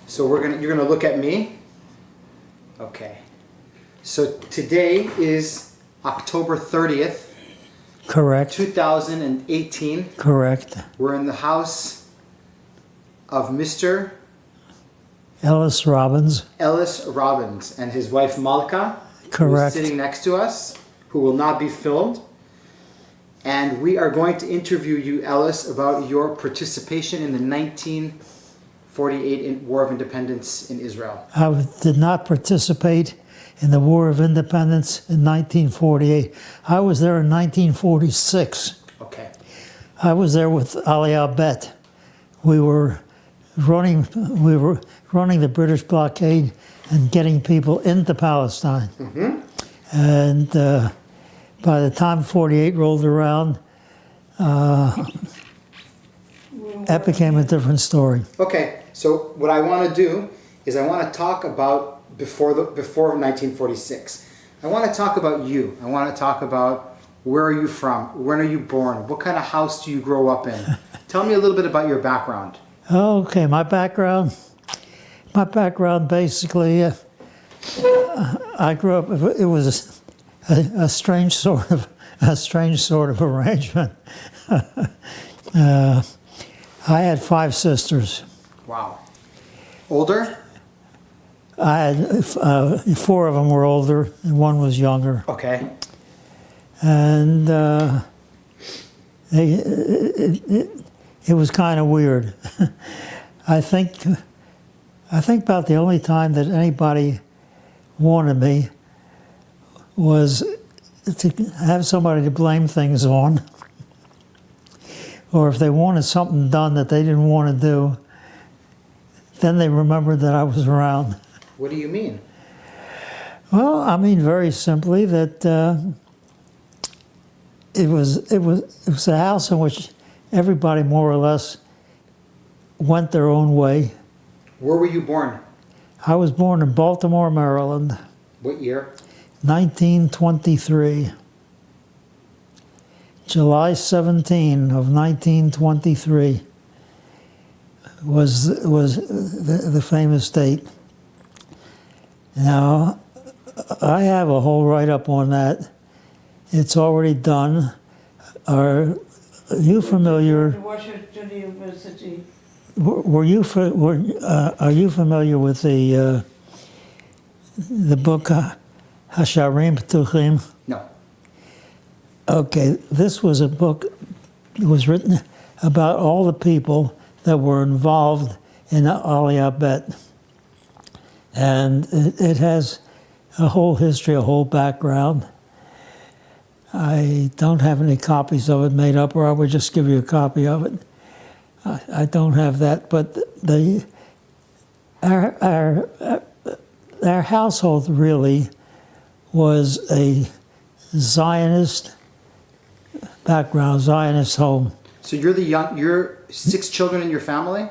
So you're gonna look at me. Okay. So today is October 30th. Correct. 2018. Correct. We're in the house of Mr. Ellis Robins. Ellis Robins and his wife Malka. Correct. Who's sitting next to us, who will not be filmed. And we are going to interview you, Ellis, about your participation in the 1948 War of Independence in Israel. I did not participate in the War of Independence in 1948. I was there in 1946. Okay. I was there with Ali al-Bet. We were running the British blockade and getting people into Palestine. Mm-hmm. And by the time 48 rolled around, that became a different story. Okay, so what I want to do is I want to talk about before 1946. I want to talk about you. I want to talk about where are you from? When are you born? What kind of house do you grow up in? Tell me a little bit about your background. Okay, my background basically, I grew up. It was a strange sort of arrangement. I had 5 sisters. Wow. Older? I had 4 of them were older and 1 was younger. Okay. And it was kind of weird. I think about the only time that anybody wanted me was to have somebody to blame things on, or if they wanted something done that they didn't want to do, then they remembered that I was around. What do you mean? Well, I mean very simply that it was a house in which everybody more or less went their own way. Where were you born? I was born in Baltimore, Maryland. What year? 1923. July 17 of 1923 was the famous date. Now, I have a whole write-up on that. It's already done. Are you familiar? Washington University. Are you familiar with the book Hasharim Ptuchim? No. Okay, this was a book that was written about all the people that were involved in Ali al-Bet. And it has a whole history, a whole background. I don't have any copies of it made up, or I would just give you a copy of it. I don't have that, but our household really was a Zionist background, Zionist home. So you're 6 children in your family,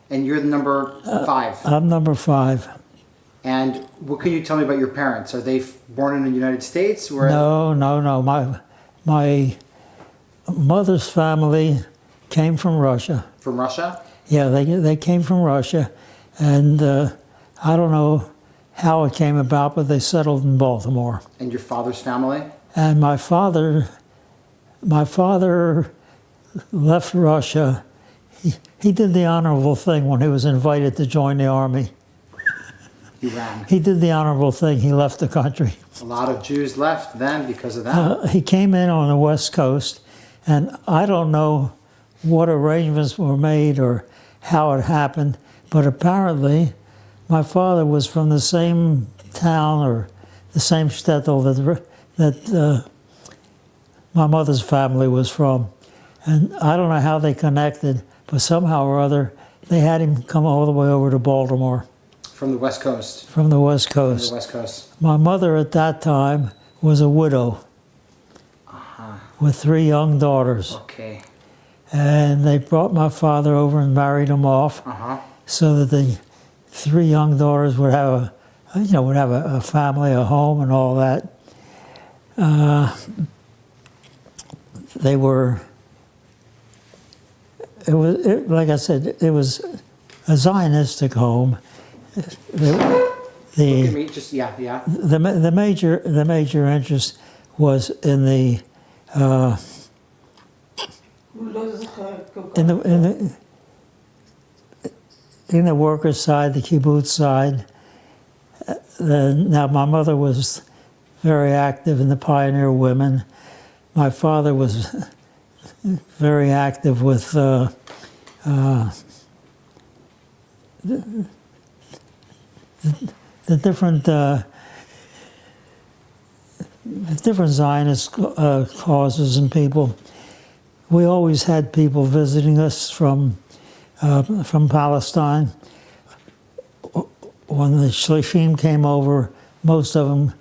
and you're the number 5. I'm number 5. And what can you tell me about your parents? Are they born in the United States? Or No. My mother's family came from Russia. From Russia? Yeah, they came from Russia, and I don't know how it came about, but they settled in Baltimore. And your father's family? And my father left Russia. He did the honorable thing when he was invited to join the army. He ran. He did the honorable thing. He left the country. A lot of Jews left then because of that. He came in on the West Coast, and I don't know what arrangements were made or how it happened, but apparently my father was from the same town or the same shtetl that my mother's family was from. And I don't know how they connected, but somehow or other they had him come all the way over to Baltimore. From the West Coast. From the West Coast. From the West Coast. My mother at that time was a widow with 3 young daughters. Okay. And they brought my father over and married him off so that the 3 young daughters would have a family, a home, and all that. Like I said, it was a Zionistic home. Look at me, just, yeah. The major interest was in the in the workers' side, the kibbutz side. Now my mother was very active in the pioneer women. My father was very active with the different Zionist causes and people. We always had people visiting us from Palestine. When the Shlishim came over, most of them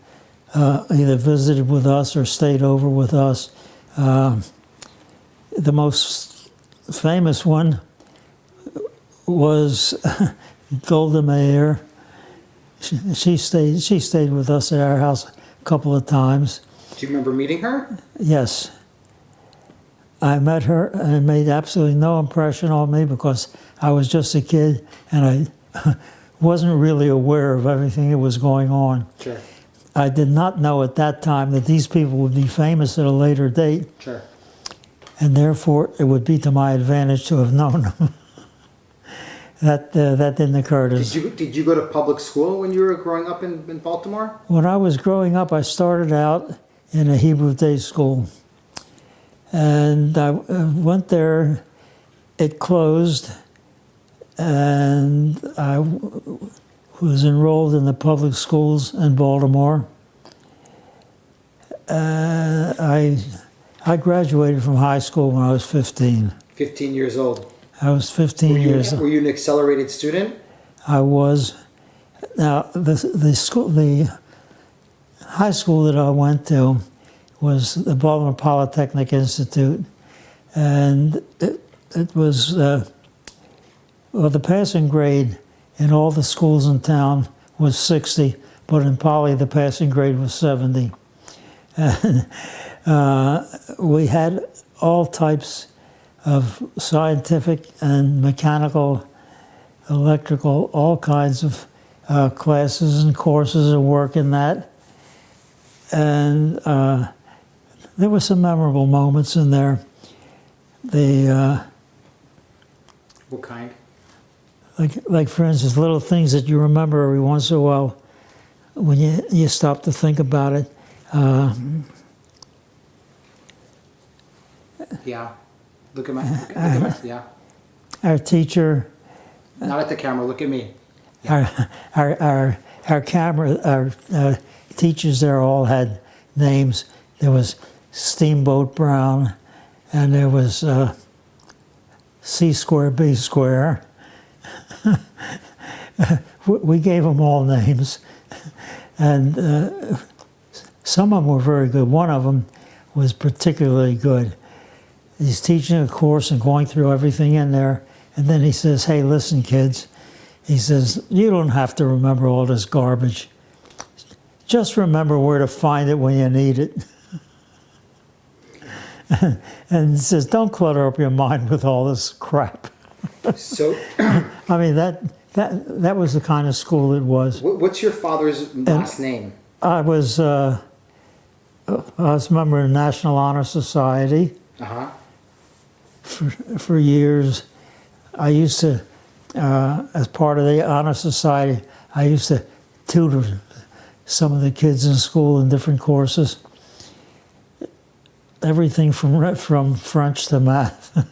either visited with us or stayed over with us. The most famous one was Golda Meir. She stayed with us at our house a couple of times. Do you remember meeting her? Yes. I met her, and it made absolutely no impression on me because I was just a kid and I wasn't really aware of everything that was going on. Sure. I did not know at that time that these people would be famous at a later date. Sure. And therefore, it would be to my advantage to have known them. That didn't occur to us. Did you go to public school when you were growing up in Baltimore? When I was growing up, I started out in a Hebrew day school. And I went there, it closed, and I was enrolled in the public schools in Baltimore. I graduated from high school when I was 15. 15 years old. I was 15 years old. Were you an accelerated student? I was. Now, the high school that I went to was the Baltimore Polytechnic Institute, and it was, well, the passing grade in all the schools in town was 60, but in Poly the passing grade was 70. And we had all types of scientific and mechanical, electrical, all kinds of classes and courses of work in that. And there were some memorable moments in there. What kind? Like for instance, little things that you remember every once in a while when you stop to think about it. Yeah. Look at my, yeah. Our teacher. Not at the camera, look at me. Yeah. Our teachers there all had names. There was Steamboat Brown, and there was C square, B square. We gave them all names, and some of them were very good. One of them was particularly good. He's teaching a course and going through everything in there, and then he says, "Hey, listen, kids," he says, "you don't have to remember all this garbage. Just remember where to find it when you need it." And he says, "Don't clutter up your mind with all this crap." So, I mean, that was the kind of school it was. what's your father's last name? I was a member of the National Honor Society for years. I used to, as part of the Honor Society, I used to tutor some of the kids in school in different courses. Everything from French to math.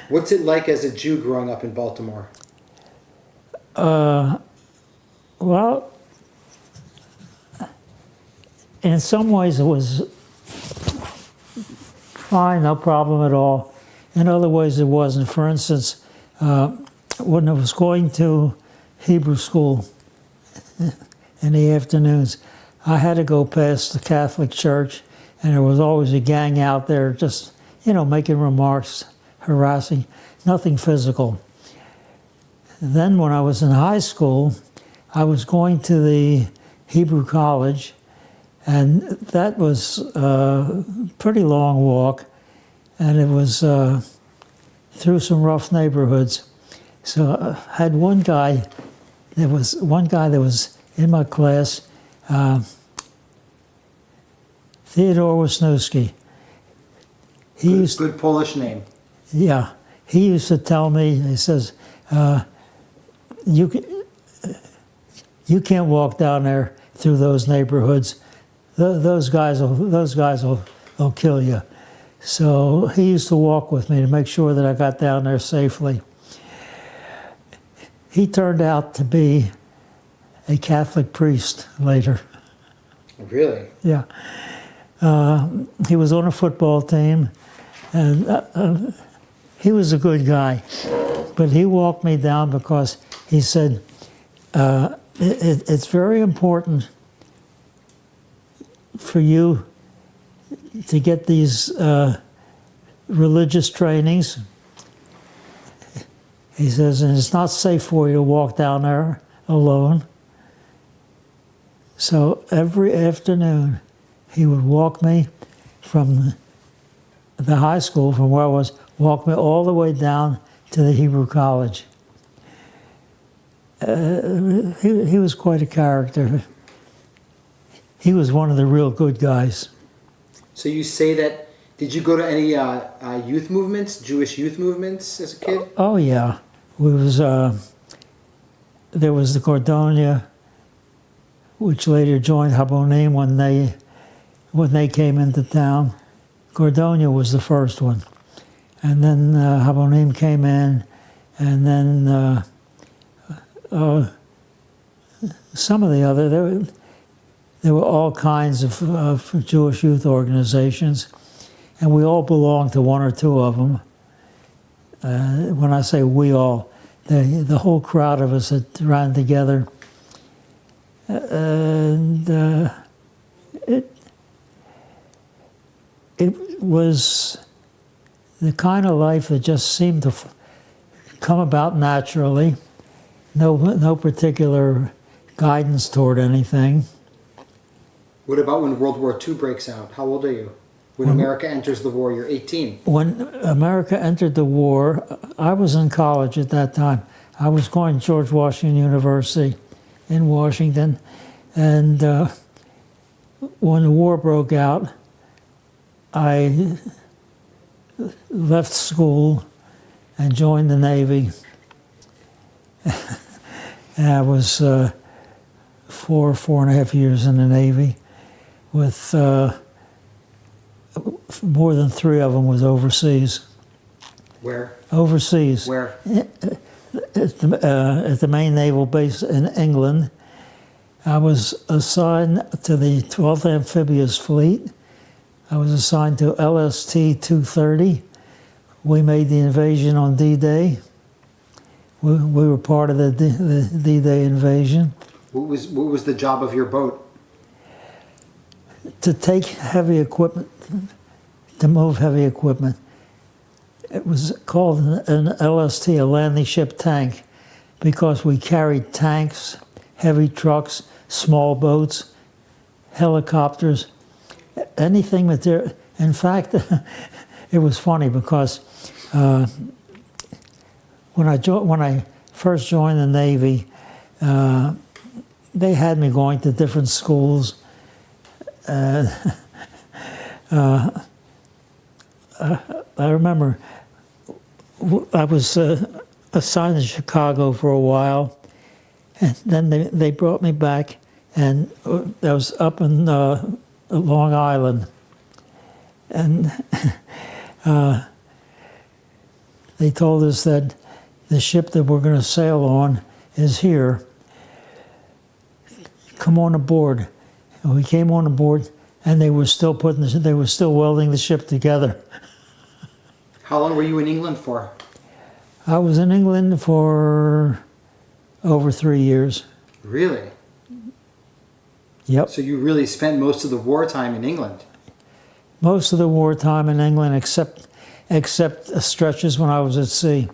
What's it like as a Jew growing up in Baltimore? Well, in some ways it was fine, no problem at all. In other ways it wasn't. For instance, when I was going to Hebrew school in the afternoons, I had to go past the Catholic church, and there was always a gang out there just, making remarks, harassing, nothing physical. Then when I was in high school, I was going to the Hebrew college, and that was a pretty long walk, and it was through some rough neighborhoods. So I had one guy that was in my class, Theodore Wisniewski. Good Polish name. Yeah, he used to tell me. He says, "You can't walk down there through those neighborhoods. Those guys will kill you." So he used to walk with me to make sure that I got down there safely. He turned out to be a Catholic priest later. Really? Yeah. He was on a football team, and he was a good guy. But he walked me down because he said, it's very important for you to get these religious trainings. He says, and it's not safe for you to walk down there alone. So every afternoon, he would walk me from the high school, from where I was, walk me all the way down to the Hebrew College. He was quite a character. He was one of the real good guys. So you say that, did you go to any youth movements, Jewish youth movements as a kid? Oh yeah. There was the Cordonia, which later joined Habonim when they came into town. Cordonia was the first one. And then Habonim came in, and then some of the other, there were all kinds of Jewish youth organizations, and we all belonged to one or two of them. When I say we all, the whole crowd of us that ran together. And it was the kind of life that just seemed to come about naturally. No particular guidance toward anything. What about when World War II breaks out? How old are you? When America enters the war, you're 18. When America entered the war, I was in college at that time. I was going to George Washington University in Washington. And when the war broke out, I left school and joined the Navy. And I was 4.5 years in the Navy, with more than 3 of them was overseas. Where? Overseas. Where? At the main naval base in England. I was assigned to the 12th Amphibious Fleet. I was assigned to LST 230. We made the invasion on D-Day. We were part of the D-Day invasion. What was the job of your boat? To take heavy equipment, to move heavy equipment. It was called an LST, a landing ship tank, because we carried tanks, heavy trucks, small boats, helicopters, anything material. In fact, it was funny because when I first joined the Navy, they had me going to different schools. I remember I was assigned to Chicago for a while, and then they brought me back, and I was up in Long Island, and they told us that the ship that we're going to sail on is here. Come on aboard. And we came on aboard, and they were still welding the ship together. How long were you in England for? I was in England for over 3 years. Really? Yep. So you really spent most of the wartime in England? Most of the wartime in England, except stretches when I was at sea.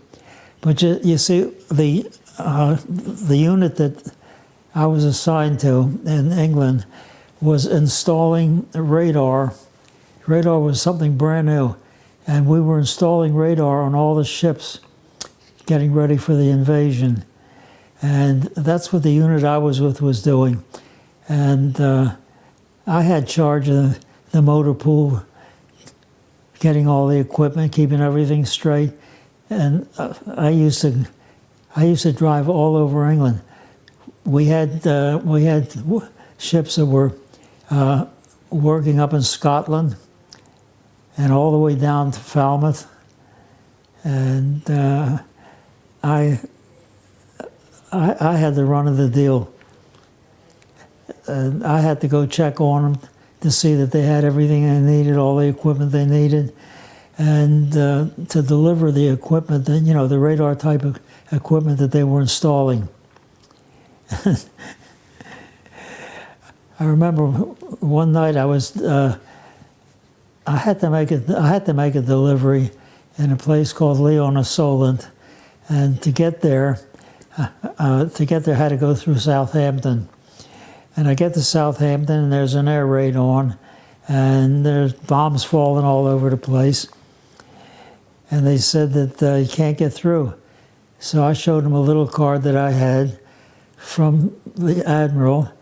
But you see, the unit that I was assigned to in England was installing radar. Radar was something brand new, and we were installing radar on all the ships getting ready for the invasion. And that's what the unit I was with was doing. And I had charge of the motor pool, getting all the equipment, keeping everything straight. And I used to drive all over England. We had ships that were working up in Scotland and all the way down to Falmouth. And I had the run of the deal. And I had to go check on them to see that they had everything they needed, all the equipment they needed, and to deliver the equipment, that, you know, the radar type of equipment that they were installing. I remember one night I had to make a delivery in a place called Leon-a-Solent, and to get there I had to go through Southampton. And I get to Southampton, and there's an air raid on, and there's bombs falling all over the place. And they said that you can't get through. So I showed them a little card that I had from the Admiral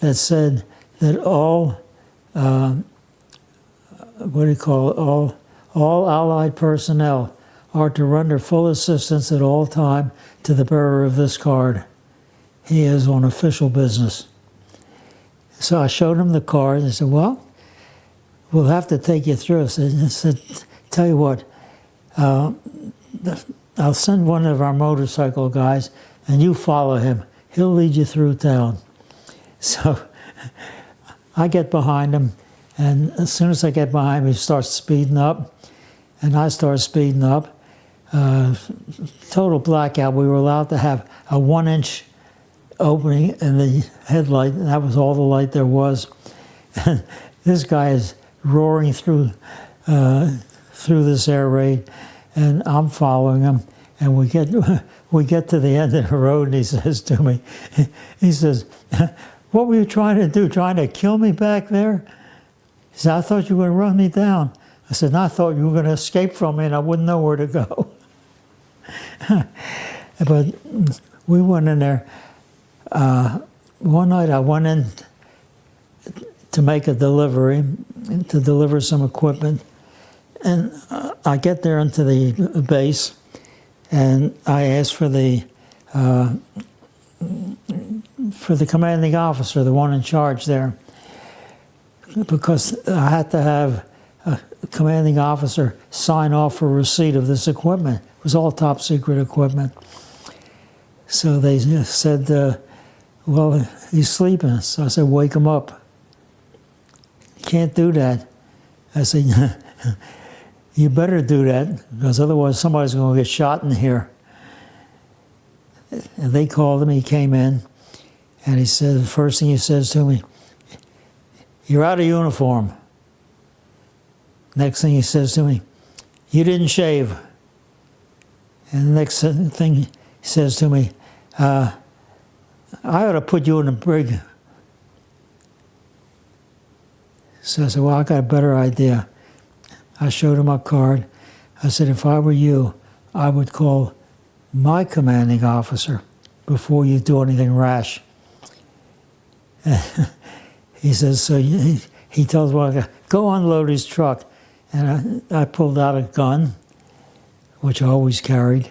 that said that all Allied personnel are to render full assistance at all time to the bearer of this card. He is on official business. So I showed him the card and said, well, we'll have to take you through. I said, tell you what, I'll send one of our motorcycle guys and you follow him. He'll lead you through town. So I get behind him, and as soon as I get behind him, he starts speeding up, and I start speeding up. Total blackout. We were allowed to have a 1-inch opening in the headlight, and that was all the light there was. And this guy is roaring through this air raid, and I'm following him. And we get to the end of the road, and he says to me, he says, "What were you trying to do? Trying to kill me back there?" He said, "I thought you were going to run me down." I said, "No, I thought you were going to escape from me, and I wouldn't know where to go." But we went in there. One night I went in to make a delivery, to deliver some equipment. And I get there into the base, and I asked for the commanding officer, the one in charge there, because I had to have a commanding officer sign off for receipt of this equipment. It was all top secret equipment. So they said, well, he's sleeping. So I said, wake him up. Can't do that. I said, you better do that, because otherwise somebody's going to get shot in here. And they called him, he came in, and he said, the first thing he says to me, "You're out of uniform." Next thing he says to me, "You didn't shave." And the next thing he says to me, "I ought to put you in a brig." So I said, well, I got a better idea. I showed him my card. I said, if I were you, I would call my commanding officer before you do anything rash. He says, so he tells me, go unload his truck. And I pulled out a gun, which I always carried,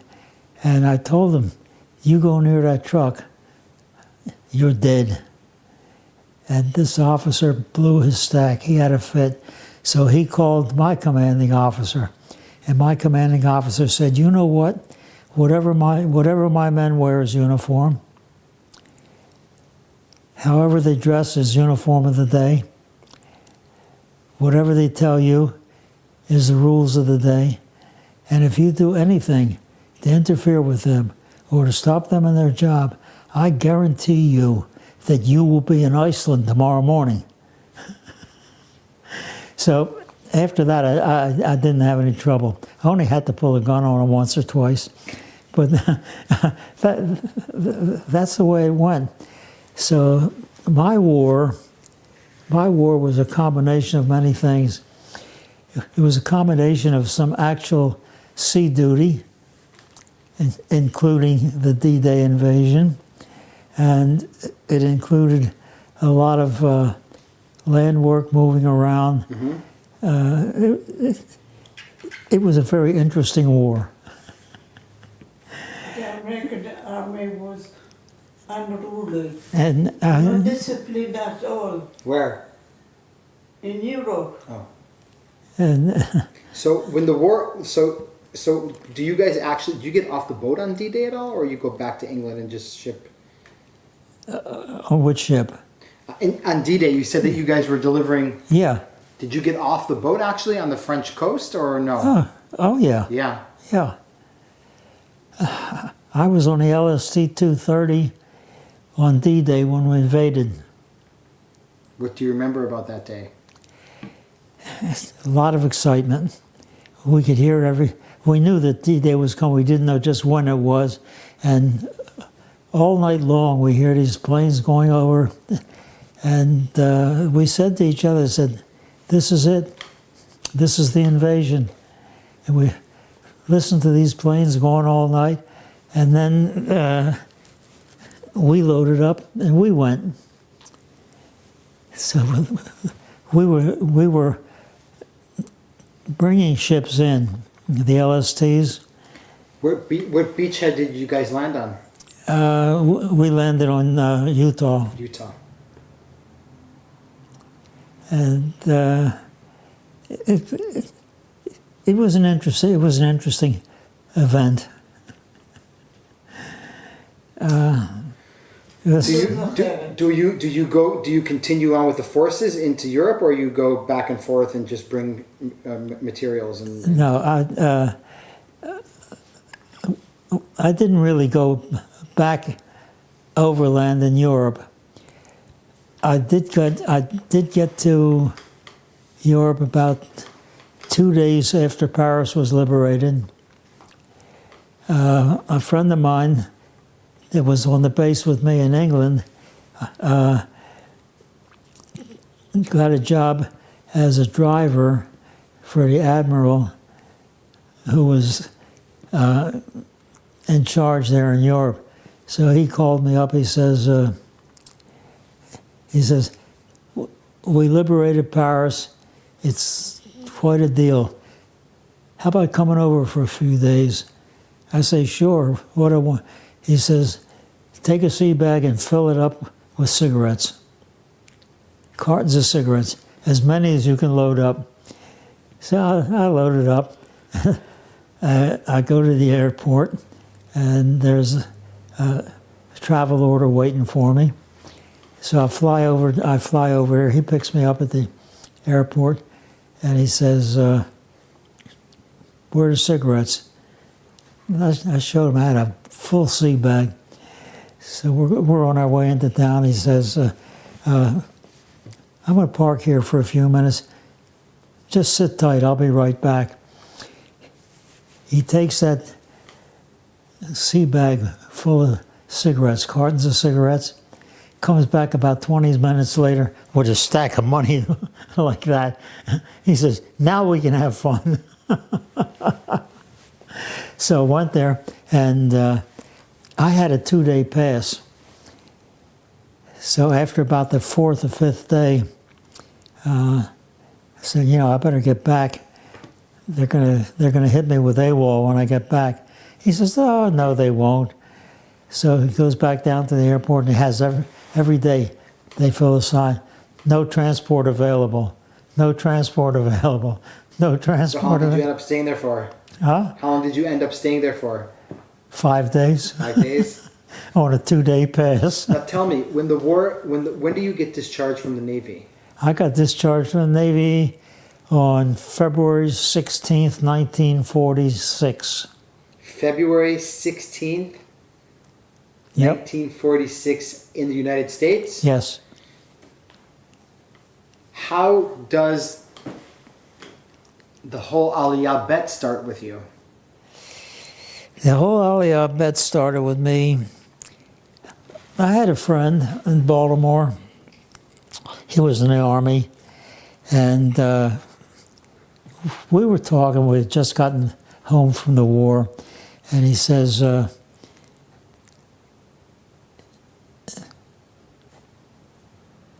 and I told him, you go near that truck, you're dead. And this officer blew his stack. He had a fit. So he called my commanding officer, and my commanding officer said, you know what? Whatever my men wear is uniform. However they dress is uniform of the day. Whatever they tell you is the rules of the day. And if you do anything to interfere with them or to stop them in their job, I guarantee you that you will be in Iceland tomorrow morning. So after that, I didn't have any trouble. I only had to pull a gun on him once or twice. But that's the way it went. So my war was a combination of many things. It was a combination of some actual sea duty, including the D-Day invasion, and it included a lot of land work moving around. It was a very interesting war. The American army was unruly. And No discipline at all. Where? In Europe. Oh. and So when the war, so do you guys actually, do you get off the boat on D-Day at all, or you go back to England and just ship? on which ship? On D-Day, you said that you guys were delivering. Yeah. Did you get off the boat actually on the French coast, or no? Oh yeah. Yeah. Yeah. I was on the LST 230 on D-Day when we invaded. What do you remember about that day? A lot of excitement. We could hear we knew that D-Day was coming. We didn't know just when it was. And all night long we hear these planes going over. And we said to each other, this is it. This is the invasion. And we listened to these planes going all night. And then we loaded up and we went. So we were bringing ships in, the LSTs. What beachhead did you guys land on? We landed on Utah. Utah. And it was an interesting event. Do you continue on with the forces into Europe, or you go back and forth and just bring materials and? No, I didn't really go back overland in Europe. I did get to Europe about 2 days after Paris was liberated. A friend of mine that was on the base with me in England got a job as a driver for the admiral who was in charge there in Europe. So he called me up. He says, we liberated Paris. It's quite a deal. How about coming over for a few days? I say, sure. What I want. He says, take a sea bag and fill it up with cigarettes. Cartons of cigarettes, as many as you can load up. So I loaded up. I go to the airport, and there's a travel order waiting for me. So I fly over here. He picks me up at the airport, and he says, where are the cigarettes? And I showed him I had a full sea bag. So we're on our way into town. He says, I'm going to park here for a few minutes. Just sit tight. I'll be right back. He takes that sea bag full of cigarettes, cartons of cigarettes, comes back about 20 minutes later with a stack of money like that. He says, now we can have fun. So I went there, and I had a 2-day pass. So after about the 4th or 5th day, I said, I better get back. They're gonna hit me with AWOL when I get back. He says, oh, no, they won't. So he goes back down to the airport, and he has every day they fill a sign, no transport available, no transport available, no transport. So how long did you end up staying there for? Huh? How long did you end up staying there for? 5 days. 5 days? On a 2-day pass. Now tell me, when do you get discharged from the Navy? I got discharged from the Navy on February 16th, 1946. February 16th, Yep. 1946 in the United States? Yes. How does the whole Aliyah bet start with you? The whole Aliyah bet started with me. I had a friend in Baltimore. He was in the Army, and we were talking. We had just gotten home from the war, and he says,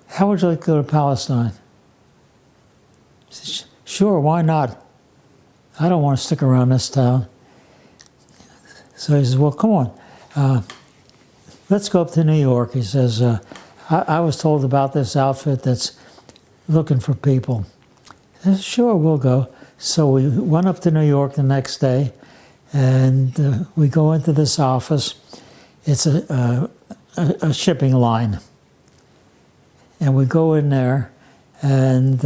how would you like to go to Palestine? I said, sure, why not? I don't want to stick around this town. So he says, well, come on. Let's go up to New York. He says, I was told about this outfit that's looking for people. I said, sure, we'll go. So we went up to New York the next day, and we go into this office. It's a shipping line. And we go in there, and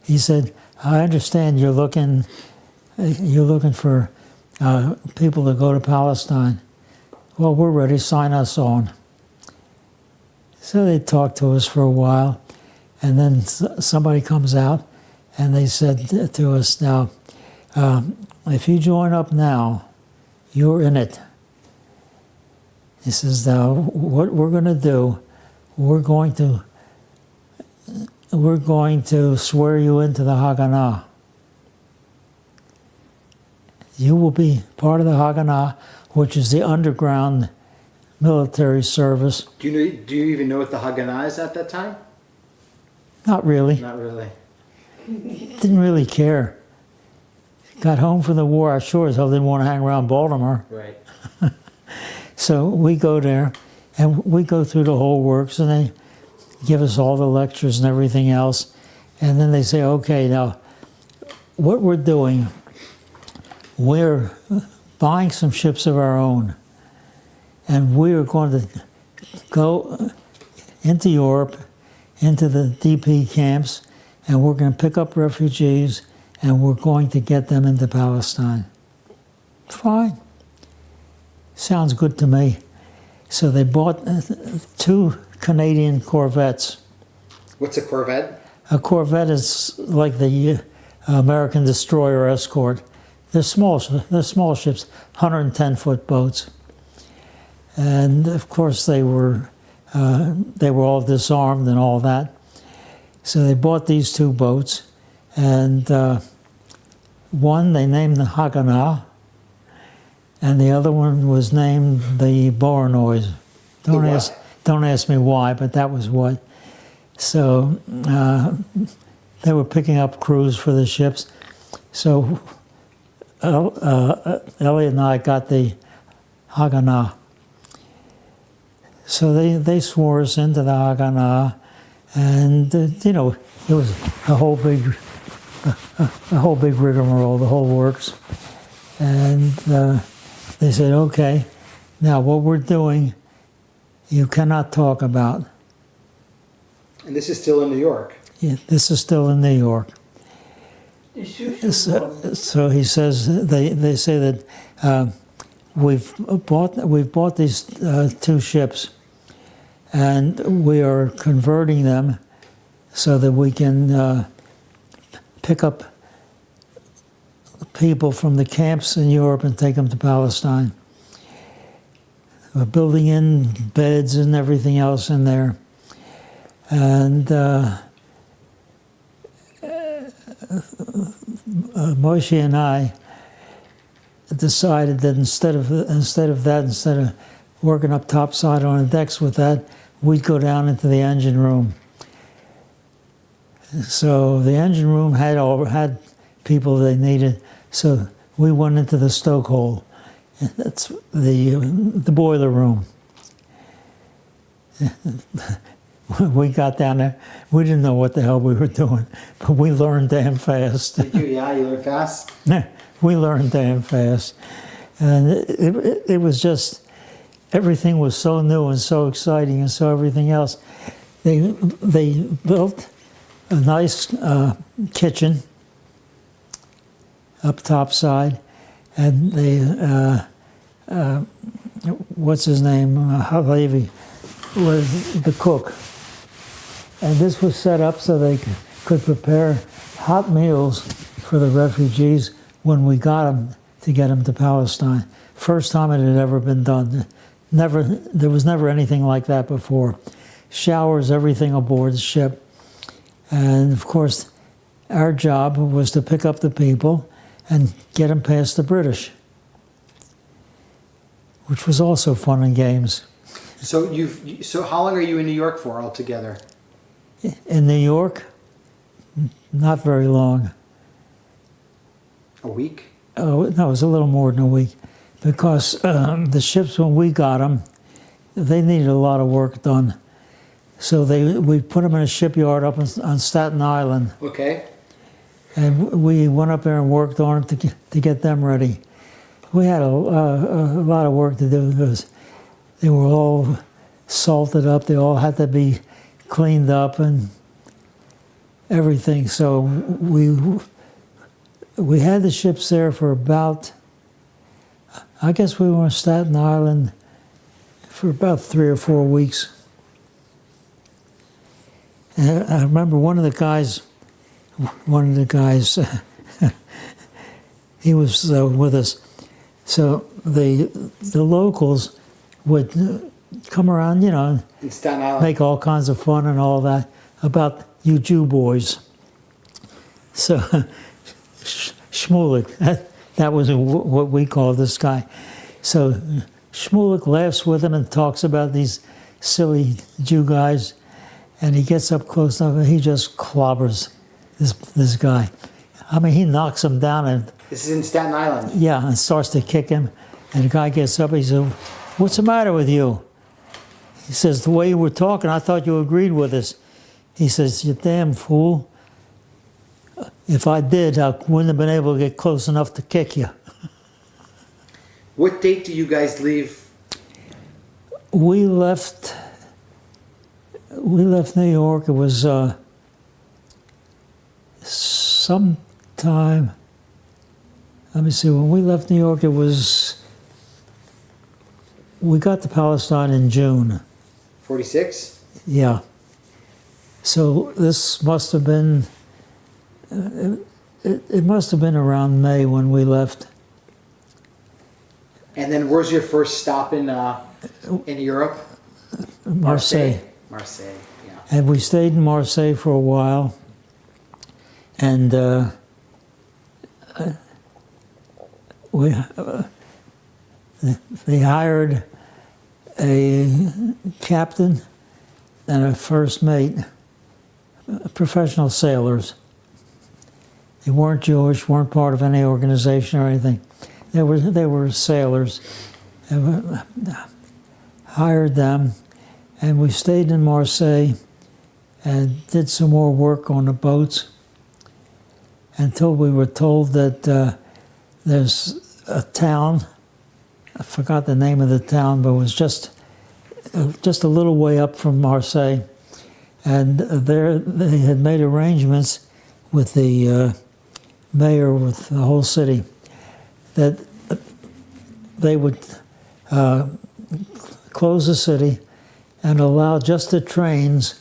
he said, I understand you're looking for people to go to Palestine. Well, we're ready, sign us on. So they talked to us for a while, and then somebody comes out, and they said to us, now, if you join up now, you're in it. He says, now, what we're going to do, we're going to swear you into the Haganah. You will be part of the Haganah, which is the underground military service. Do you even know what the Haganah is at that time? Not really. Not really. Didn't really care. Got home from the war, I sure as hell didn't want to hang around Baltimore. Right. So we go there, and we go through the whole works, and they give us all the lectures and everything else. And then they say, okay, now, what we're doing, we're buying some ships of our own, and we are going to go into Europe, into the DP camps, and we're going to pick up refugees, and we're going to get them into Palestine. Fine. Sounds good to me. So they bought 2 Canadian Corvettes. What's a Corvette? A Corvette is like the American destroyer escort. They're small ships, 110-foot boats. And of course they were all disarmed and all that. So they bought these 2 boats, and one they named the Haganah, and the other one was named the Voronoi. Don't ask me why, but that was what. So they were picking up crews for the ships. So Elliot and I got the Haganah. So they swore us into the Haganah, and it was a whole big rigmarole, the whole works. And they said, okay, now what we're doing, you cannot talk about. And this is still in New York. Yeah, this is still in New York. So So he says, they say that we've bought these 2 ships, and we are converting them so that we can pick up people from the camps in Europe and take them to Palestine. We're building in beds and everything else in there. And Moshe and I decided that instead of working up topside on the decks with that, we'd go down into the engine room. So the engine room had people they needed, so we went into the stoke hole. That's the boiler room. We got down there. We didn't know what the hell we were doing, but we learned damn fast. Did you? Yeah, you learned fast? We learned damn fast. And it was just, everything was so new and so exciting and so everything else. They built a nice kitchen up topside, and they, what's his name, Halevi, was the cook. And this was set up so they could prepare hot meals for the refugees when we got them, to get them to Palestine. First time it had ever been done. There was never anything like that before. Showers, everything aboard the ship. And of course, our job was to pick up the people and get them past the British, which was also fun and games. So how long are you in New York for altogether? In New York, not very long. A week? Oh, no, it was a little more than a week, because the ships, when we got them, they needed a lot of work done. So we put them in a shipyard up on Staten Island. Okay. And we went up there and worked on them to get them ready. We had a lot of work to do because they were all salted up. They all had to be cleaned up and everything. So we had the ships there for about, I guess we were on Staten Island for about 3 or 4 weeks. And I remember one of the guys, he was with us. So the locals would come around, you know, In Staten Island. make all kinds of fun and all that about you Jew boys. So Shmulik, that was what we called this guy. So Shmulik laughs with him and talks about these silly Jew guys, and he gets up close enough and he just clobbers this guy. I mean, he knocks him down and This is in Staten Island. yeah, and starts to kick him. And the guy gets up, he says, "What's the matter with you?" He says, "The way you were talking, I thought you agreed with us." He says, "You damn fool. If I did, I wouldn't have been able to get close enough to kick you." What date do you guys leave? We left New York. It was sometime, let me see, when we left New York, we got to Palestine in June. 46? Yeah. So this must have been, it must have been around May when we left. And then where's your first stop in Europe? Marseille. Marseille, yeah. And we stayed in Marseille for a while. And they hired a captain and a first mate, professional sailors. They weren't Jewish, weren't part of any organization or anything. They were sailors. And hired them, and we stayed in Marseille and did some more work on the boats until we were told that there's a town, I forgot the name of the town, but it was just a little way up from Marseille, and there they had made arrangements with the mayor, with the whole city, that they would close the city and allow just the trains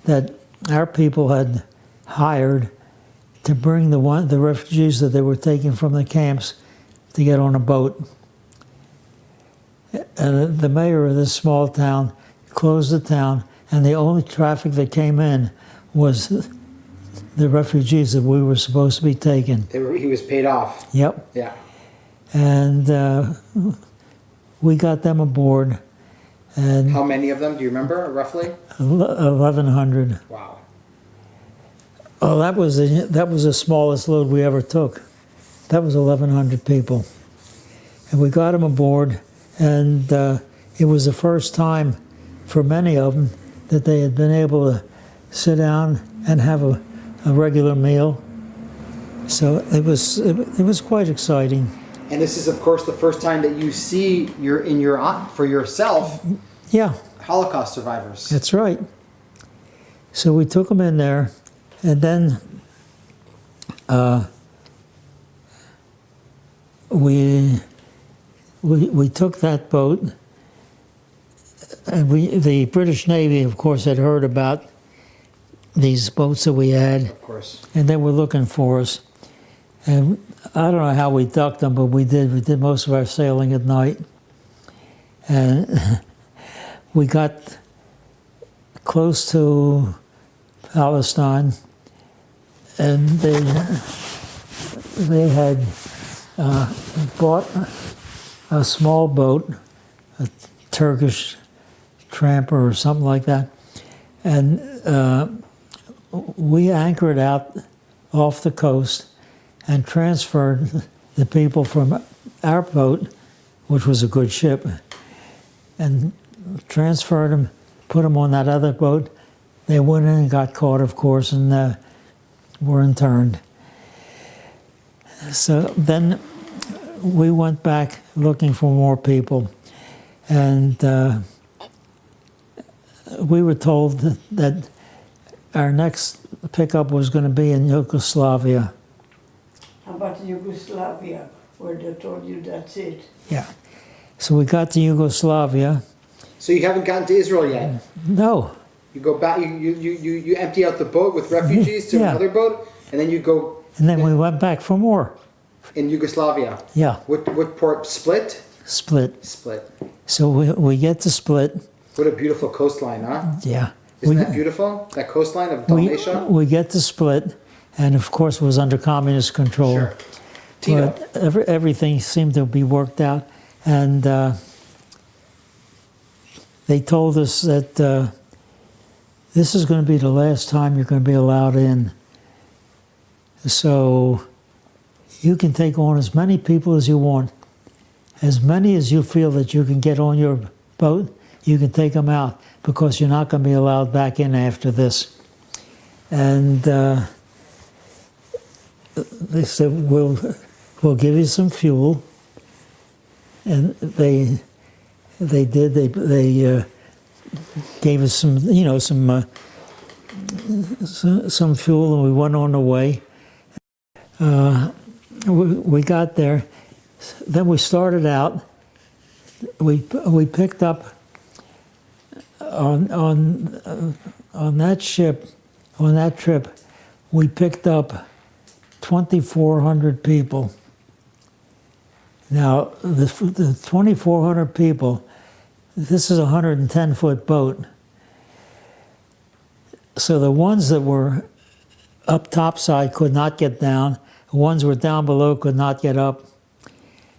that our people had hired to bring the refugees that they were taking from the camps to get on a boat. And the mayor of this small town closed the town, and the only traffic that came in was the refugees that we were supposed to be taking. He was paid off. Yep. Yeah. And we got them aboard. And How many of them, do you remember, roughly? 1,100. Wow. Oh, that was the smallest load we ever took. That was 1,100 people. And we got them aboard, and it was the first time for many of them that they had been able to sit down and have a regular meal. So it was quite exciting. And this is, of course, the first time that you see for yourself Yeah, Holocaust survivors. that's right. So we took them in there, and then we took that boat, and the British Navy, of course, had heard about these boats that we had, Of course. and they were looking for us. And I don't know how we ducked them, but we did. We did most of our sailing at night. And we got close to Palestine, and they had bought a small boat, a Turkish tramper or something like that, and we anchored out off the coast and transferred the people from our boat, which was a good ship, and transferred them, put them on that other boat. They went in and got caught, of course, and were interned. So then we went back looking for more people, and we were told that our next pickup was going to be in Yugoslavia. How about Yugoslavia, where they told you that's it? Yeah. So we got to Yugoslavia. So you haven't gotten to Israel yet? No. You go back, you empty out the boat with refugees to Yeah. another boat, and then you go And then we went back for more. in Yugoslavia. Yeah. What port? Split? Split. Split. So we get to Split. What a beautiful coastline, huh? Yeah. Isn't that beautiful? That coastline of Dalmatia? We get to Split, and of course was under communist control. Sure. Tito. But everything seemed to be worked out, and they told us that this is going to be the last time you're going to be allowed in. So you can take on as many people as you want. As many as you feel that you can get on your boat, you can take them out, because you're not going to be allowed back in after this. And they said, we'll give you some fuel. And they did. They gave us some, some fuel, and we went on the way. We got there. Then we started out. We picked up on that ship, on that trip. We picked up 2,400 people. Now the 2,400 people. This is a 110-foot boat. So the ones that were up topside could not get down. The ones who were down below could not get up.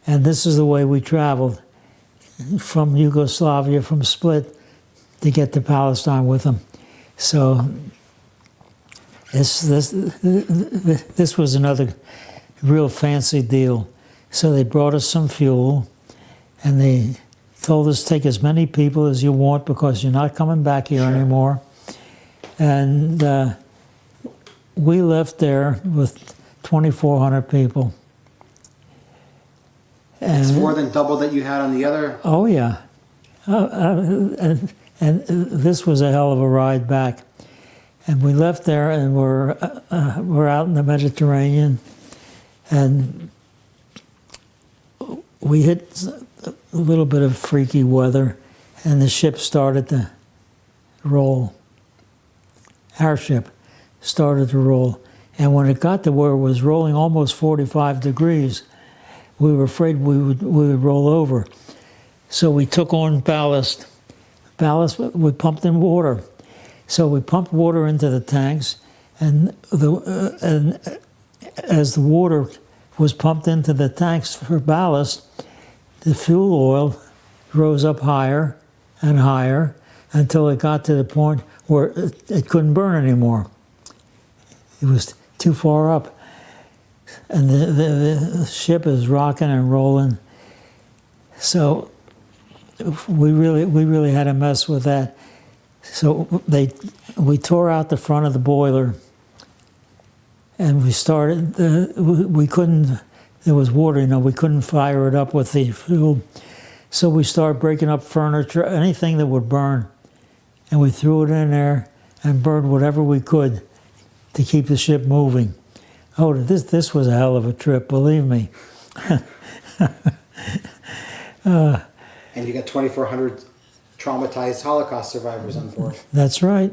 And this is the way we traveled from Yugoslavia, from Split, to get to Palestine with them. So this was another real fancy deal. So they brought us some fuel, and they told us, take as many people as you want, because you're not coming back here anymore. And we left there with 2,400 people. And It's more than double that you had on the other. oh yeah, and this was a hell of a ride back. And we left there, and we're out in the Mediterranean, and we hit a little bit of freaky weather, and the ship started to roll. Our ship started to roll, and when it got to where it was rolling almost 45 degrees, we were afraid we would roll over. So we took on ballast. Ballast, we pumped in water. So we pumped water into the tanks, and as the water was pumped into the tanks for ballast, the fuel oil rose up higher and higher until it got to the point where it couldn't burn anymore. It was too far up. And the ship is rocking and rolling. So we really had a mess with that. So we tore out the front of the boiler, and we started. We couldn't. There was water, we couldn't fire it up with the fuel. So we started breaking up furniture, anything that would burn, and we threw it in there and burned whatever we could to keep the ship moving. Oh, this was a hell of a trip, believe me. And you got 2,400 traumatized Holocaust survivors on board. That's right.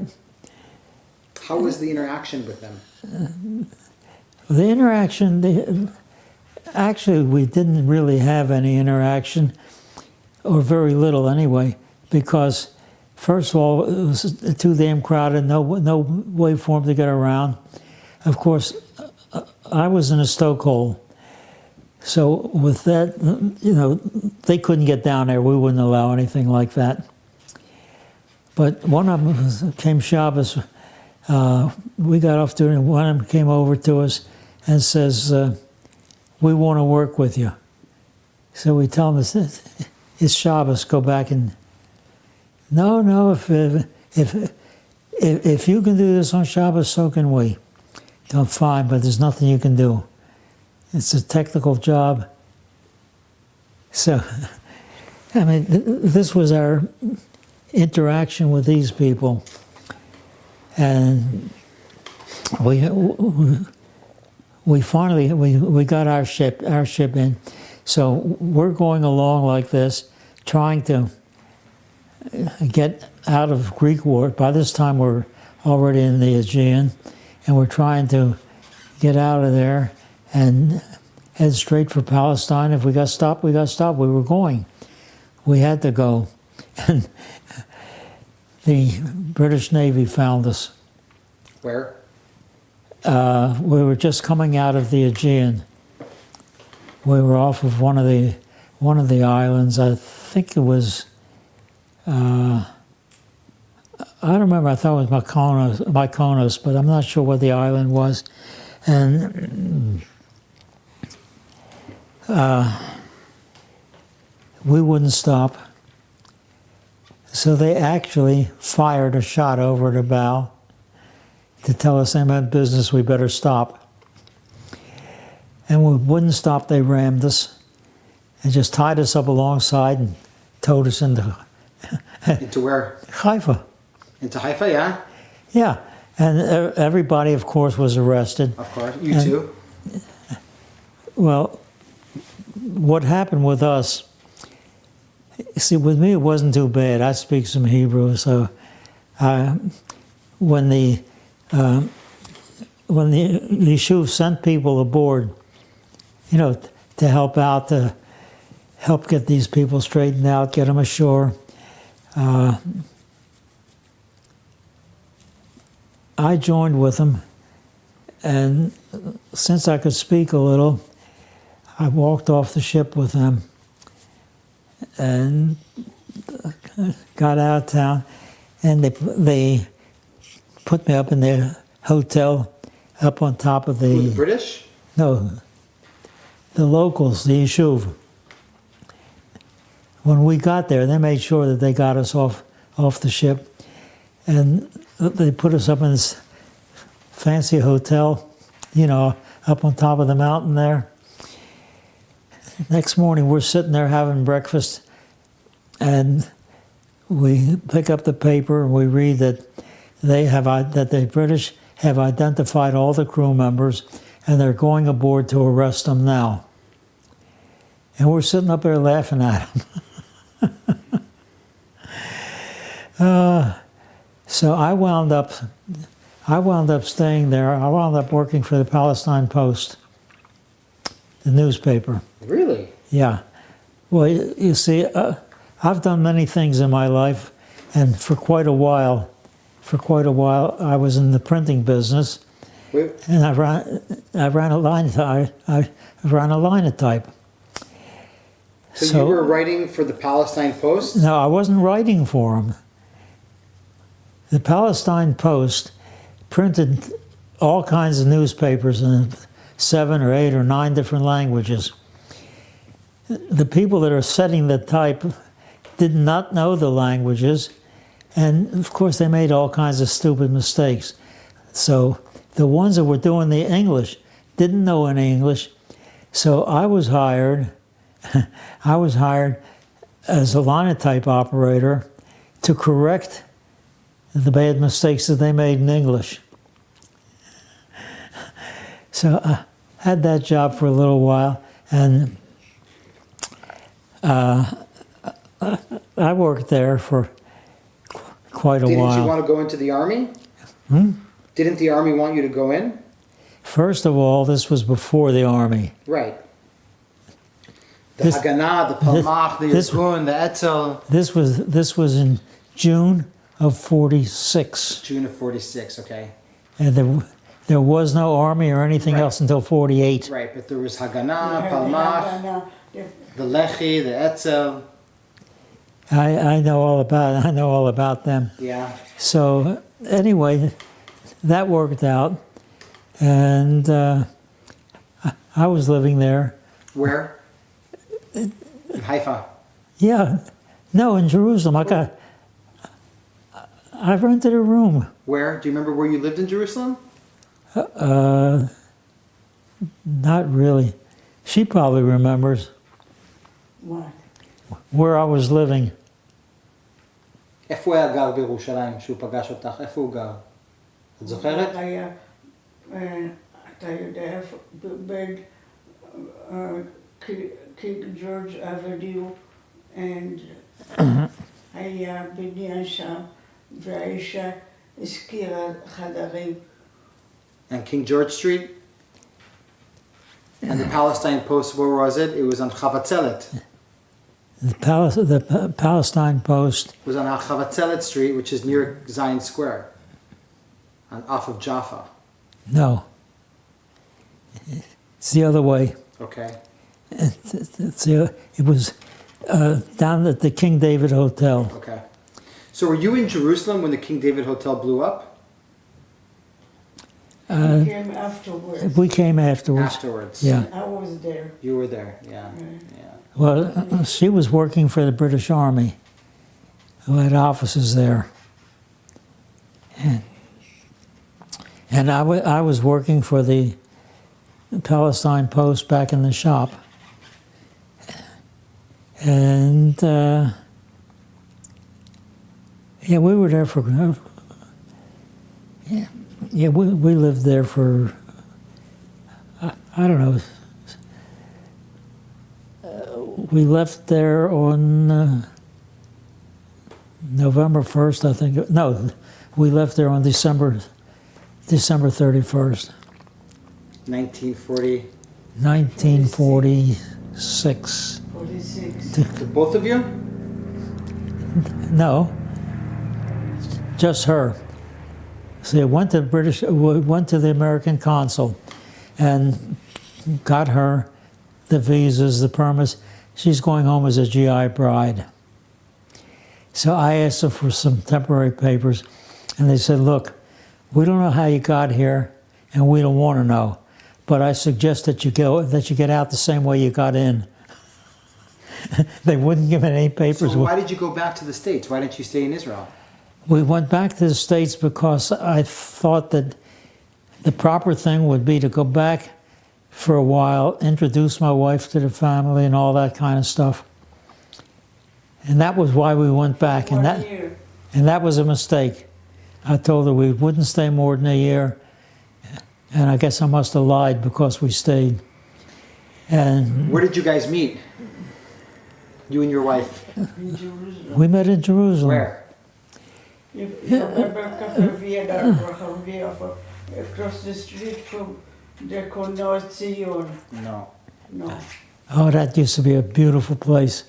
How was the interaction with them? The interaction, actually, we didn't really have any interaction, or very little anyway, because first of all, it was too damn crowded, no way for them to get around. Of course, I was in a stokehole. So with that, they couldn't get down there. We wouldn't allow anything like that. But one of them came Shabbos. We got off duty, and one of them came over to us and says, we want to work with you. So we tell him, it's Shabbos, go back and... No, if you can do this on Shabbos, so can we. I'm fine, but there's nothing you can do. It's a technical job. So, I mean, this was our interaction with these people. And we finally got our ship in. So we're going along like this, trying to get out of Greek war. By this time we're already in the Aegean, and we're trying to get out of there and head straight for Palestine. If we got stopped, we got stopped. We were going. We had to go. And the British Navy found us. Where? We were just coming out of the Aegean. We were off of one of the islands. I think it was, I don't remember, I thought it was Mykonos, but I'm not sure what the island was. And we wouldn't stop. So they actually fired a shot over the bow to tell us they meant business, we better stop. And we wouldn't stop, they rammed us and just tied us up alongside and towed us into... Into where? Haifa. Into Haifa, yeah? Yeah, and everybody, of course, was arrested. Of course, you too? Well, what happened with us, see, with me it wasn't too bad. I speak some Hebrew, so when the Yishuv sent people aboard, to help out, to help get these people straightened out, get them ashore. I joined with them, and since I could speak a little, I walked off the ship with them and got out of town, and they put me up in their hotel up on top of the British? No, the locals, the Yishuv. When we got there, they made sure that they got us off the ship, and they put us up in this fancy hotel, up on top of the mountain there. Next morning, we're sitting there having breakfast, and we pick up the paper and we read that the British have identified all the crew members, and they're going aboard to arrest them now. And we're sitting up there laughing at them. So I wound up staying there. I wound up working for the Palestine Post, the newspaper. Really? Yeah. Well, you see, I've done many things in my life, and for quite a while, I was in the printing business, and I ran a linotype. So you were writing for the Palestine Post? No, I wasn't writing for them. The Palestine Post printed all kinds of newspapers in 7 or 8 or 9 different languages. The people that are setting the type did not know the languages, and of course they made all kinds of stupid mistakes. So the ones that were doing the English didn't know any English, so I was hired as a linotype operator to correct the bad mistakes that they made in English. So I had that job for a little while, and I worked there for quite a while. Didn't you want to go into the army? Didn't the army want you to go in? First of all, this was before the army. Right. The Haganah, the Palmach, the Yirgun, the Etzel. This was in June of 46. June of 46, okay. And there was no army or anything Right. else until 48. Right, but there was Haganah, Yeah, Palmach, the Lechi, the Etzel. I know all about them. Yeah. So anyway, that worked out, and I was living there. Where? In Haifa. Yeah, no, in Jerusalem. I rented a room. Where? Do you remember where you lived in Jerusalem? Not really. She probably remembers What? where I was living. איפה הוא היה גר בירושלים שהוא פגש אותך? איפה הוא גר? את זוכרת? היה, אתה יודע איפה, קינג ג'ורג' אבניו, היה בניין שם, והאישה הזכירה חדרים. And King George Street? And the Palestine Post, where was it? It was on Chavatzelet. The Palestine Post. It was on Chavatzelet Street, which is near Zion Square, off of Jaffa. No. It's the other way. Okay. It was down at the King David Hotel. Okay. So were you in Jerusalem when the King David Hotel blew up? We came afterwards. We came afterwards. Afterwards. Yeah. I was there. You were there, yeah. Yeah. Well, she was working for the British Army, who had offices there. And I was working for the Palestine Post back in the shop. And yeah, we were there for, yeah, we lived there for, I don't know, we left there on November 1st, I think. No, we left there on December 31st. 1940. 1946. 46. The both of you? No, just her. See, I went to the American consul and got her the visas, the permits. She's going home as a GI bride. So I asked her for some temporary papers, and they said, look, we don't know how you got here, and we don't want to know, but I suggest that you get out the same way you got in. They wouldn't give me any papers. So why did you go back to the States? Why didn't you stay in Israel? We went back to the States because I thought that the proper thing would be to go back for a while, introduce my wife to the family and all that kind of stuff. And that was why we went back. And that was a mistake. I told her we wouldn't stay more than a year. And I guess I must have lied because we stayed. And where did you guys meet? You and your wife? In Jerusalem. We met in Jerusalem. Where? You remember Cafe Vienna, across the street from the Konor Zion? No. No. Oh, that used to be a beautiful place.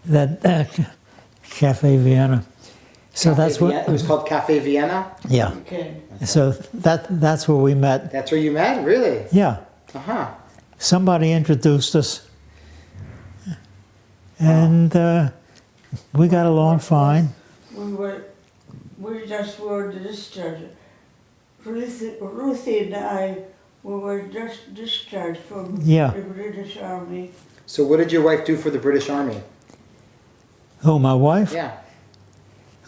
That Cafe Vienna. So Cafe that's what Vienna. It was called Cafe Vienna? Yeah. Okay. So that's where we met. That's where you met? Really? Yeah. Uh-huh. Somebody introduced us. And we got along fine. We just were discharged. Ruthie and I, we were just discharged from Yeah. the British Army. So what did your wife do for the British Army? Oh, my wife? Yeah.